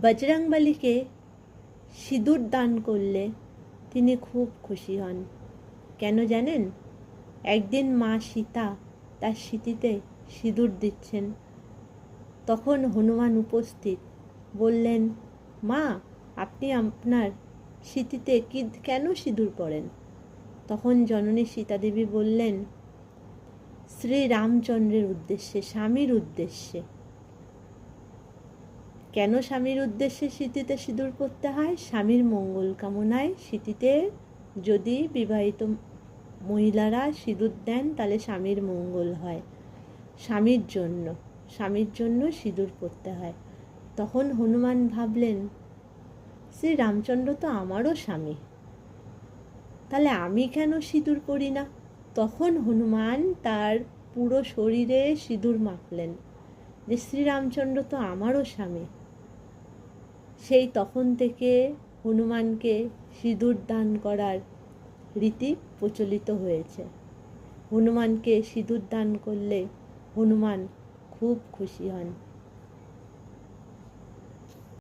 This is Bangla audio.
বজরংবলীকে সিঁদুর দান করলে তিনি খুব খুশি হন। কেন জানেন? একদিন মা সীতা তার সিঁথিতে সিঁদুর দিচ্ছেন, তখন হনুমান উপস্থিত। বললেন, মা, আপনি আপনার সিঁথিতে কেন সিঁদুর পরেন? তখন জননী সীতা দেবী বললেন, শ্রী রামচন্দ্রের উদ্দেশ্যে, স্বামীর উদ্দেশ্যে। কেন স্বামীর উদ্দেশ্যে সিঁথিতে সিঁদুর পরতে হয়? স্বামীর মঙ্গল কামনায় সিঁথিতে যদি বিবাহিত মহিলারা সিঁদুর দেন তাহলে স্বামীর মঙ্গল হয়। স্বামীর জন্য সিঁদুর পরতে হয়। তখন হনুমান ভাবলেন, শ্রী রামচন্দ্র তো আমারও স্বামী, তাহলে আমি কেন সিঁদুর পরি না? তখন হনুমান তার পুরো শরীরে সিঁদুর মাখলেন, যে শ্রীরামচন্দ্র তো আমারও স্বামী। সেই তখন থেকে হনুমানকে সিঁদুর দান করার রীতি প্রচলিত হয়েছে। হনুমানকে সিঁদুর দান করলে হনুমান খুব খুশি হন।